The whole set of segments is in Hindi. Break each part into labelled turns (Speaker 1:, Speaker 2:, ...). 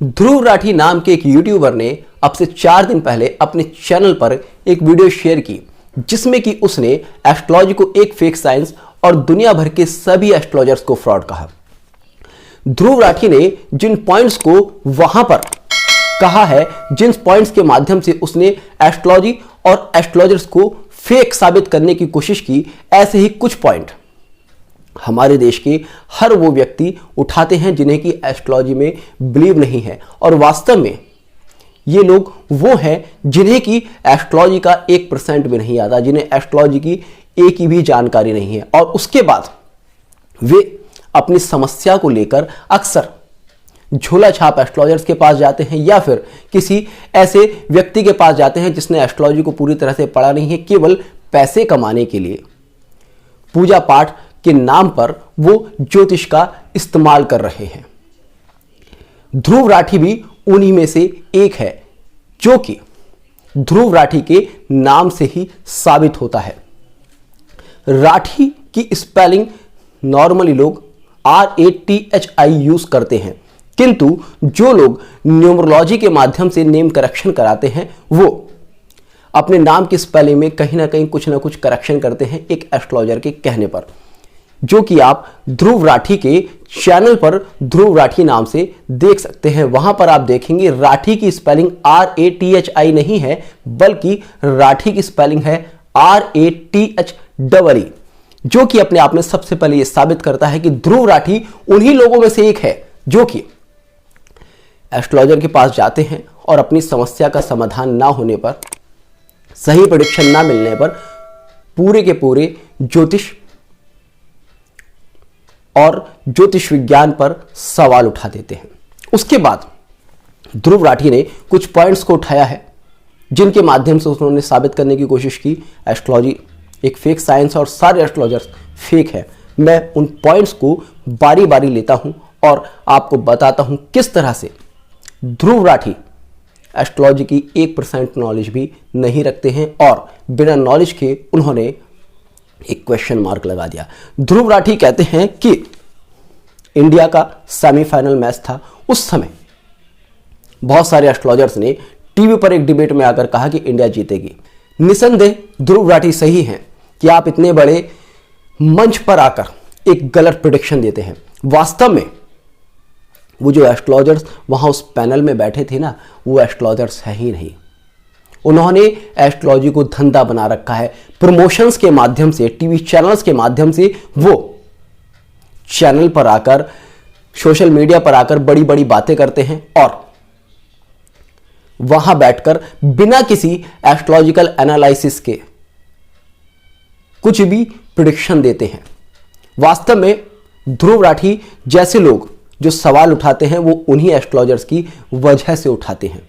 Speaker 1: ध्रुव राठी नाम के एक यूट्यूबर ने अब से 4 दिन पहले अपने चैनल पर एक वीडियो शेयर की जिसमें कि उसने एस्ट्रोलॉजी को एक फेक साइंस और दुनिया भर के सभी एस्ट्रोलॉजर्स को फ्रॉड कहा। ध्रुव राठी ने जिन पॉइंट्स को वहां पर कहा है, जिन पॉइंट्स के माध्यम से उसने एस्ट्रोलॉजी और एस्ट्रोलॉजर्स को फेक साबित करने की कोशिश की, ऐसे ही कुछ पॉइंट हमारे देश के हर वो व्यक्ति उठाते हैं जिन्हें कि एस्ट्रोलॉजी में बिलीव नहीं है, और वास्तव में ये लोग वो हैं जिन्हें कि एस्ट्रोलॉजी का 1% भी नहीं आता, जिन्हें एस्ट्रोलॉजी की एक ही भी जानकारी नहीं है, और उसके बाद वे अपनी समस्या को लेकर अक्सर झोला छाप एस्ट्रोलॉजर्स के पास जाते हैं या फिर किसी ऐसे व्यक्ति के पास जाते हैं जिसने एस्ट्रोलॉजी को पूरी तरह से पढ़ा नहीं है। केवल पैसे कमाने के लिए पूजा पाठ के नाम पर वो ज्योतिष का इस्तेमाल कर रहे हैं। ध्रुव राठी भी उन्हीं में से एक है, जो कि ध्रुव राठी के नाम से ही साबित होता है। राठी की स्पेलिंग नॉर्मली लोग RATHI यूज करते हैं, किंतु जो लोग न्यूमरोलॉजी के माध्यम से नेम करेक्शन कराते हैं वो अपने नाम की स्पेलिंग में कहीं ना कहीं कुछ ना कुछ करेक्शन करते हैं एक एस्ट्रोलॉजर के कहने पर, जो कि आप ध्रुव राठी के चैनल पर ध्रुव राठी नाम से देख सकते हैं। वहां पर आप देखेंगे राठी की स्पेलिंग RATHI नहीं है, बल्कि राठी की स्पेलिंग है RATHEE, जो कि अपने आप में सबसे पहले यह साबित करता है कि ध्रुव राठी उन्हीं लोगों में से एक है जो कि एस्ट्रोलॉजर के पास जाते हैं और अपनी समस्या का समाधान ना होने पर, सही प्रेडिक्शन ना मिलने पर पूरे के पूरे ज्योतिष और ज्योतिष विज्ञान पर सवाल उठा देते हैं। उसके बाद ध्रुव राठी ने कुछ पॉइंट्स को उठाया है जिनके माध्यम से उन्होंने साबित करने की कोशिश की एस्ट्रोलॉजी एक फेक साइंस और सारे एस्ट्रोलॉजर्स फेक है। मैं उन पॉइंट्स को बारी बारी लेता हूं और आपको बताता हूं किस तरह से ध्रुव राठी एस्ट्रोलॉजी की 1% नॉलेज भी नहीं रखते हैं और बिना नॉलेज के उन्होंने एक क्वेश्चन मार्क लगा दिया। ध्रुव राठी कहते हैं कि इंडिया का सेमीफाइनल मैच था, उस समय बहुत सारे एस्ट्रोलॉजर्स ने टीवी पर एक डिबेट में आकर कहा कि इंडिया जीतेगी। निसंदेह ध्रुव राठी सही हैं कि आप इतने बड़े मंच पर आकर एक गलत प्रेडिक्शन देते हैं। वास्तव में वो जो एस्ट्रोलॉजर्स वहां उस पैनल में बैठे थे ना, वो एस्ट्रोलॉजर्स है ही नहीं। उन्होंने एस्ट्रोलॉजी को धंधा बना रखा है। प्रमोशंस के माध्यम से, टीवी चैनल्स के माध्यम से वो चैनल पर आकर, सोशल मीडिया पर आकर बड़ी बड़ी बातें करते हैं और वहां बैठकर बिना किसी एस्ट्रोलॉजिकल एनालिसिस के कुछ भी प्रेडिक्शन देते हैं। वास्तव में ध्रुव राठी जैसे लोग जो सवाल उठाते हैं वो उन्हीं एस्ट्रोलॉजर्स की वजह से उठाते हैं,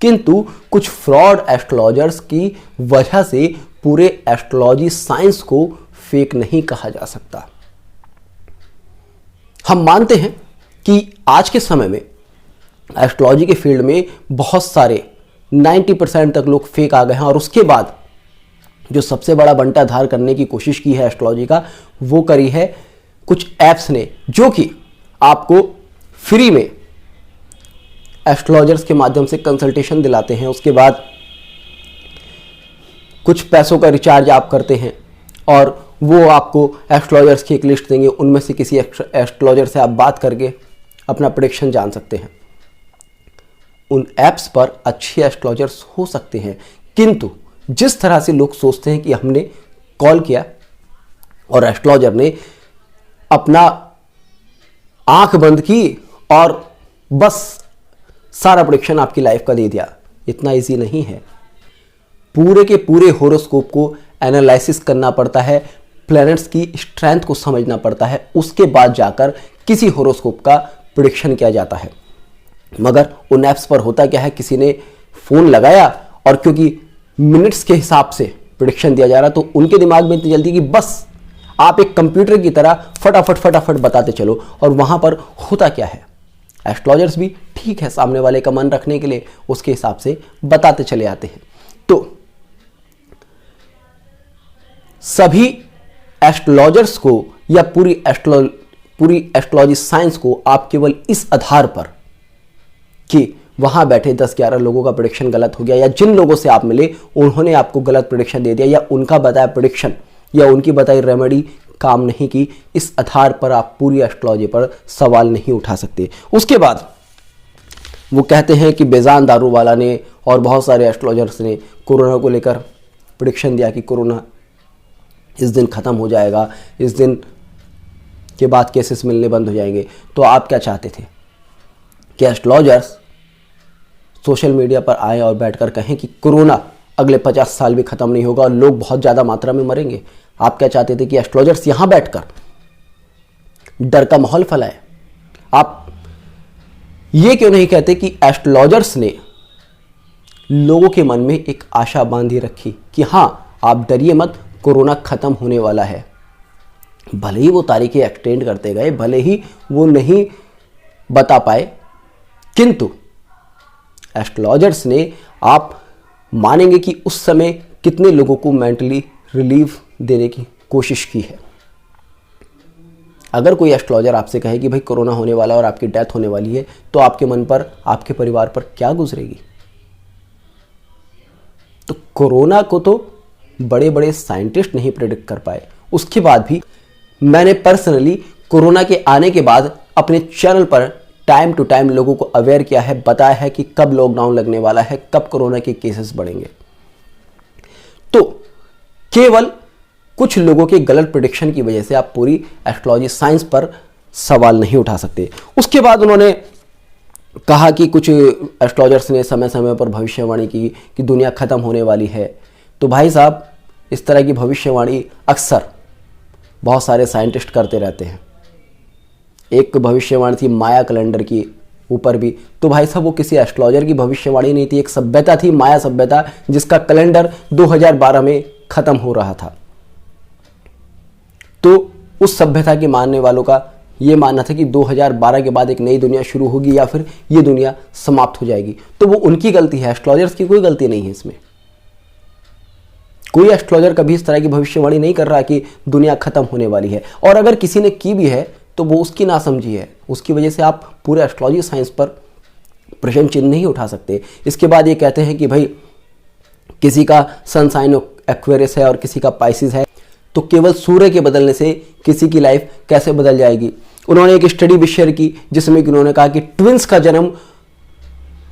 Speaker 1: किंतु कुछ फ्रॉड एस्ट्रोलॉजर्स की वजह से पूरे एस्ट्रोलॉजी साइंस को फेक नहीं कहा जा सकता। हम मानते हैं कि आज के समय में एस्ट्रोलॉजी के फील्ड में बहुत सारे 90% तक लोग फेक आ गए हैं, और उसके बाद जो सबसे बड़ा बंटाधार करने की कोशिश की है एस्ट्रोलॉजी का, वो करी है कुछ ऐप्स ने, जो कि आपको फ्री में एस्ट्रोलॉजर्स के माध्यम से कंसल्टेशन दिलाते हैं। उसके बाद कुछ पैसों का रिचार्ज आप करते हैं और वो आपको एस्ट्रोलॉजर्स की एक लिस्ट देंगे, उनमें से किसी एस्ट्रोलॉजर से आप बात करके अपना प्रेडिक्शन जान सकते हैं। उन ऐप्स पर अच्छे एस्ट्रोलॉजर्स हो सकते हैं, किंतु जिस तरह से लोग सोचते हैं कि हमने कॉल किया और एस्ट्रोलॉजर ने अपना आंख बंद की और बस सारा प्रेडिक्शन आपकी लाइफ का दे दिया, इतना इजी नहीं है। पूरे के पूरे होरोस्कोप को एनालिसिस करना पड़ता है, प्लैनेट्स की स्ट्रेंथ को समझना पड़ता है, उसके बाद जाकर किसी होरोस्कोप का प्रेडिक्शन किया जाता है। मगर उन ऐप्स पर होता क्या है, किसी ने फोन लगाया और क्योंकि मिनट्स के हिसाब से प्रेडिक्शन दिया जा रहा, तो उनके दिमाग में इतनी जल्दी कि बस आप एक कंप्यूटर की तरह फटाफट बताते चलो। और वहां पर होता क्या है, एस्ट्रोलॉजर्स भी ठीक है सामने वाले का मन रखने के लिए उसके हिसाब से बताते चले आते हैं। तो सभी एस्ट्रोलॉजर्स को या पूरी एस्ट्रोलॉजी साइंस को आप केवल इस आधार पर कि वहां बैठे 10-11 लोगों का प्रेडिक्शन गलत हो गया, या जिन लोगों से आप मिले उन्होंने आपको गलत प्रेडिक्शन दे दिया, या उनका बताया प्रेडिक्शन या उनकी बताई रेमेडी काम नहीं की, इस आधार पर आप पूरी एस्ट्रोलॉजी पर सवाल नहीं उठा सकते। उसके बाद वो कहते हैं कि बेजान दारू वाला ने और बहुत सारे एस्ट्रोलॉजर्स ने कोरोना को लेकर प्रेडिक्शन दिया कि कोरोना इस दिन ख़त्म हो जाएगा, इस दिन के बाद केसेस मिलने बंद हो जाएंगे। तो आप क्या चाहते थे कि एस्ट्रोलॉजर्स सोशल मीडिया पर आए और बैठकर कहें कि कोरोना अगले 50 साल भी ख़त्म नहीं होगा और लोग बहुत ज़्यादा मात्रा में मरेंगे? आप क्या चाहते थे कि एस्ट्रोलॉजर्स यहां बैठकर डर का माहौल फैलाए? आप ये क्यों नहीं कहते कि एस्ट्रोलॉजर्स ने लोगों के मन में एक आशा बांधी रखी कि हां, आप डरिए मत, कोरोना खत्म होने वाला है। भले ही वो तारीखें एक्सटेंड करते गए, भले ही वो नहीं बता पाए, किंतु एस्ट्रोलॉजर्स ने, आप मानेंगे कि उस समय कितने लोगों को मेंटली रिलीफ देने की कोशिश की है। अगर कोई एस्ट्रोलॉजर आपसे कहे कि भाई कोरोना होने वाला है और आपकी डेथ होने वाली है, तो आपके मन पर, आपके परिवार पर क्या गुजरेगी? तो कोरोना को तो बड़े बड़े साइंटिस्ट नहीं प्रेडिक्ट कर पाए। उसके बाद भी मैंने पर्सनली कोरोना के आने के बाद अपने चैनल पर टाइम टू टाइम लोगों को अवेयर किया है, बताया है कि कब लॉकडाउन लगने वाला है, कब कोरोना के केसेस बढ़ेंगे। तो केवल कुछ लोगों के गलत प्रेडिक्शन की वजह से आप पूरी एस्ट्रोलॉजी साइंस पर सवाल नहीं उठा सकते। उसके बाद उन्होंने कहा कि कुछ एस्ट्रोलॉजर्स ने समय समय पर भविष्यवाणी की कि दुनिया खत्म होने वाली है। तो भाई साहब, इस तरह की भविष्यवाणी अक्सर बहुत सारे साइंटिस्ट करते रहते हैं। एक भविष्यवाणी थी माया कैलेंडर की ऊपर भी, तो भाई साहब वो किसी एस्ट्रोलॉजर की भविष्यवाणी नहीं थी, एक सभ्यता थी, माया सभ्यता, जिसका कैलेंडर 2012 में खत्म हो रहा था। तो उस सभ्यता के मानने वालों का ये मानना था कि 2012 के बाद एक नई दुनिया शुरू होगी या फिर ये दुनिया समाप्त हो जाएगी। तो वो उनकी गलती है, एस्ट्रोलॉजर्स की कोई गलती नहीं है इसमें। कोई एस्ट्रोलॉजर कभी इस तरह की भविष्यवाणी नहीं कर रहा कि दुनिया खत्म होने वाली है, और अगर किसी ने की भी है तो वो उसकी नासमझी है। उसकी वजह से आप पूरे एस्ट्रोलॉजी साइंस पर प्रश्न चिन्ह नहीं उठा सकते। इसके बाद ये कहते हैं कि भाई किसी का सन साइन एक्वेरियस है और किसी का पाइसिस है, तो केवल सूर्य के बदलने से किसी की लाइफ कैसे बदल जाएगी। उन्होंने एक स्टडी भी शेयर की जिसमें कि उन्होंने कहा कि ट्विंस का जन्म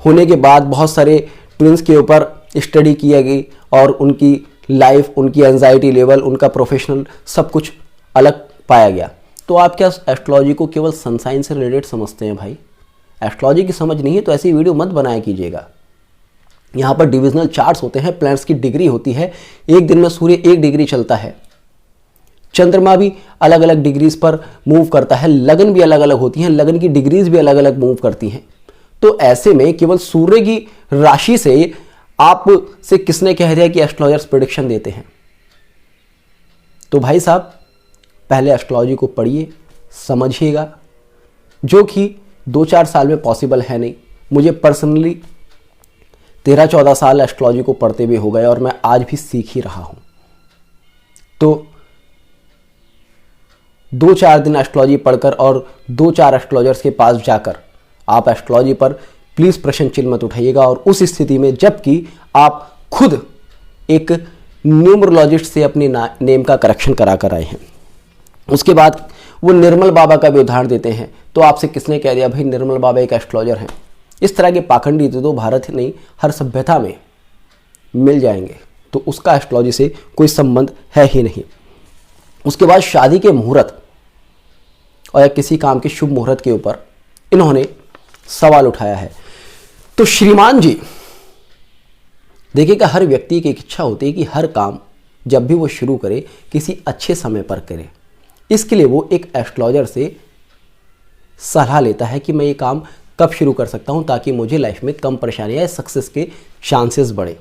Speaker 1: होने के बाद बहुत सारे ट्विंस के ऊपर स्टडी किया गई और उनकी लाइफ, उनकी एंजाइटी लेवल, उनका प्रोफेशनल सब कुछ अलग पाया गया। तो आप क्या एस्ट्रोलॉजी को केवल सनसाइन से रिलेटेड समझते हैं? भाई एस्ट्रोलॉजी की समझ नहीं है तो ऐसी वीडियो मत बनाया कीजिएगा। यहाँ पर डिविजनल चार्ट्स होते हैं, प्लैनेट्स की डिग्री होती है, एक दिन में सूर्य 1 डिग्री चलता है, चंद्रमा भी अलग अलग डिग्रीज पर मूव करता है, लगन भी अलग अलग होती हैं, लगन की डिग्रीज भी अलग अलग मूव करती हैं। तो ऐसे में केवल सूर्य की राशि से आप से किसने कह दिया कि एस्ट्रोलॉजर्स प्रेडिक्शन देते हैं? तो भाई साहब, पहले एस्ट्रोलॉजी को पढ़िए, समझिएगा, जो कि 2-4 साल में पॉसिबल है नहीं। मुझे पर्सनली 13-14 साल एस्ट्रोलॉजी को पढ़ते हुए हो गए और मैं आज भी सीख ही रहा हूं। तो 2-4 दिन एस्ट्रोलॉजी पढ़कर और 2-4 एस्ट्रोलॉजर्स के पास जाकर आप एस्ट्रोलॉजी पर प्लीज़ प्रश्न चिन्ह मत उठाइएगा। और उस स्थिति में जबकि आप खुद एक न्यूमरोलॉजिस्ट से अपने नेम का करेक्शन करा कर आए हैं। उसके बाद वो निर्मल बाबा का भी उदाहरण देते हैं। तो आपसे किसने कह दिया भाई निर्मल बाबा एक एस्ट्रोलॉजर हैं? इस तरह के पाखंडी तो भारत ही नहीं, हर सभ्यता में मिल जाएंगे। तो उसका एस्ट्रोलॉजी से कोई संबंध है ही नहीं। उसके बाद शादी के मुहूर्त और किसी काम के शुभ मुहूर्त के ऊपर इन्होंने सवाल उठाया है। तो श्रीमान जी, देखिएगा, हर व्यक्ति की एक इच्छा होती है कि हर काम जब भी वो शुरू करे किसी अच्छे समय पर करे। इसके लिए वो एक एस्ट्रोलॉजर से सलाह लेता है कि मैं ये काम कब शुरू कर सकता हूं ताकि मुझे लाइफ में कम परेशानी आए, सक्सेस के चांसेस बढ़े।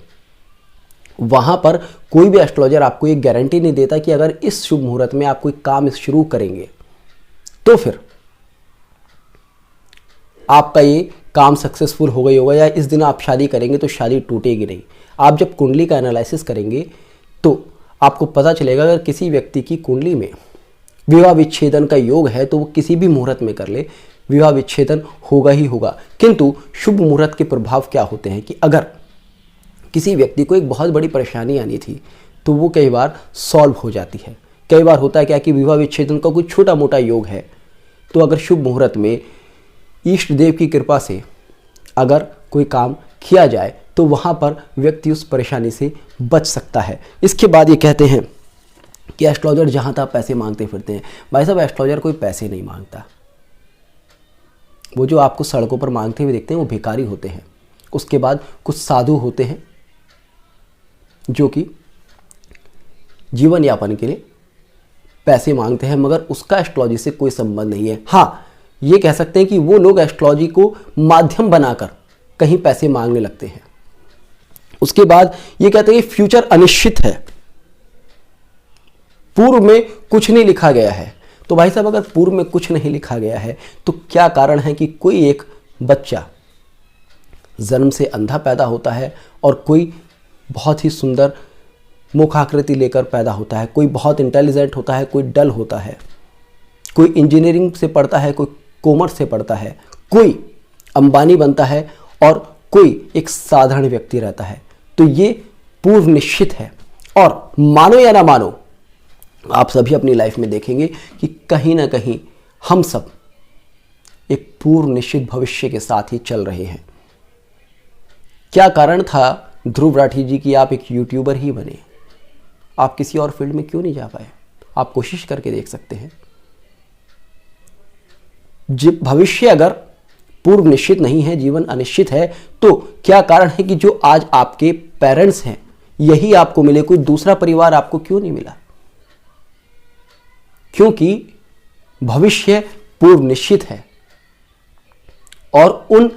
Speaker 1: वहां पर कोई भी एस्ट्रोलॉजर आपको ये गारंटी नहीं देता कि अगर इस शुभ मुहूर्त में आप कोई काम शुरू करेंगे तो फिर आपका ये काम सक्सेसफुल हो गई होगा, या इस दिन आप शादी करेंगे तो शादी टूटेगी नहीं। आप जब कुंडली का एनालिसिस करेंगे तो आपको पता चलेगा अगर किसी व्यक्ति की कुंडली में विवाह विच्छेदन का योग है तो वो किसी भी मुहूर्त में कर ले, विवाह विच्छेदन होगा ही होगा। किंतु शुभ मुहूर्त के प्रभाव क्या होते हैं कि अगर किसी व्यक्ति को एक बहुत बड़ी परेशानी आनी थी तो वो कई बार सॉल्व हो जाती है। कई बार होता है क्या कि विवाह विच्छेदन का कोई छोटा मोटा योग है, तो अगर शुभ मुहूर्त में इष्ट देव की कृपा से अगर कोई काम किया जाए तो वहाँ पर व्यक्ति उस परेशानी से बच सकता है। इसके बाद ये कहते हैं कि एस्ट्रोलॉजर जहाँ तक पैसे मांगते फिरते हैं। भाई साहब, एस्ट्रोलॉजर कोई पैसे नहीं मांगता। वो जो आपको सड़कों पर मांगते हुए देखते हैं वो भिखारी होते हैं। उसके बाद कुछ साधु होते हैं जो कि जीवन यापन के लिए पैसे मांगते हैं, मगर उसका एस्ट्रोलॉजी से कोई संबंध नहीं है। हाँ, ये कह सकते हैं कि वो लोग एस्ट्रोलॉजी को माध्यम बनाकर कहीं पैसे मांगने लगते हैं। उसके बाद ये कहते हैं कि फ्यूचर अनिश्चित है, पूर्व में कुछ नहीं लिखा गया है। तो भाई साहब, अगर पूर्व में कुछ नहीं लिखा गया है तो क्या कारण है कि कोई एक बच्चा जन्म से अंधा पैदा होता है और कोई बहुत ही सुंदर मुखाकृति लेकर पैदा होता है, कोई बहुत इंटेलिजेंट होता है, कोई डल होता है, कोई इंजीनियरिंग से पढ़ता है, कोई कॉमर्स से पढ़ता है, कोई अंबानी बनता है और कोई एक साधारण व्यक्ति रहता है। तो ये पूर्व निश्चित है। और मानो या ना मानो, आप सभी अपनी लाइफ में देखेंगे कि कहीं ना कहीं हम सब एक पूर्व निश्चित भविष्य के साथ ही चल रहे हैं। क्या कारण था ध्रुव राठी जी की आप एक यूट्यूबर ही बने? आप किसी और फील्ड में क्यों नहीं जा पाए? आप कोशिश करके देख सकते हैं। भविष्य अगर पूर्व निश्चित नहीं है, जीवन अनिश्चित है, तो क्या कारण है कि जो आज आपके पेरेंट्स हैं यही आपको मिले, कोई दूसरा परिवार आपको क्यों नहीं मिला? क्योंकि भविष्य पूर्व निश्चित है और उन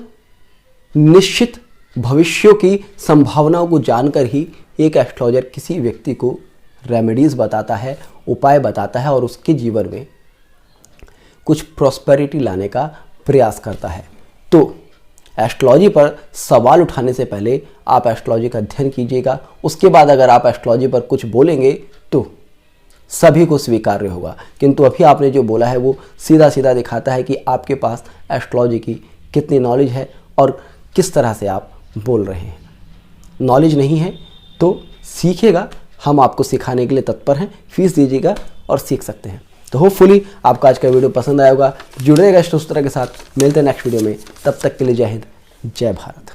Speaker 1: निश्चित भविष्यों की संभावनाओं को जानकर ही एक एस्ट्रोलॉजर किसी व्यक्ति को रेमेडीज बताता है, उपाय बताता है और उसके जीवन में कुछ प्रॉस्पेरिटी लाने का प्रयास करता है। तो एस्ट्रोलॉजी पर सवाल उठाने से पहले आप एस्ट्रोलॉजी का अध्ययन कीजिएगा। उसके बाद अगर आप एस्ट्रोलॉजी पर कुछ बोलेंगे तो सभी को स्वीकार्य होगा। किंतु अभी आपने जो बोला है वो सीधा सीधा दिखाता है कि आपके पास एस्ट्रोलॉजी की कितनी नॉलेज है और किस तरह से आप बोल रहे हैं। नॉलेज नहीं है तो सीखिएगा, हम आपको सिखाने के लिए तत्पर हैं। फीस दीजिएगा और सीख सकते हैं। तो होपफुली आपको आज का वीडियो पसंद आया होगा। जुड़ेगा एस्ट्रो सूत्र के साथ। मिलते हैं नेक्स्ट वीडियो में, तब तक के लिए जय हिंद, जय भारत।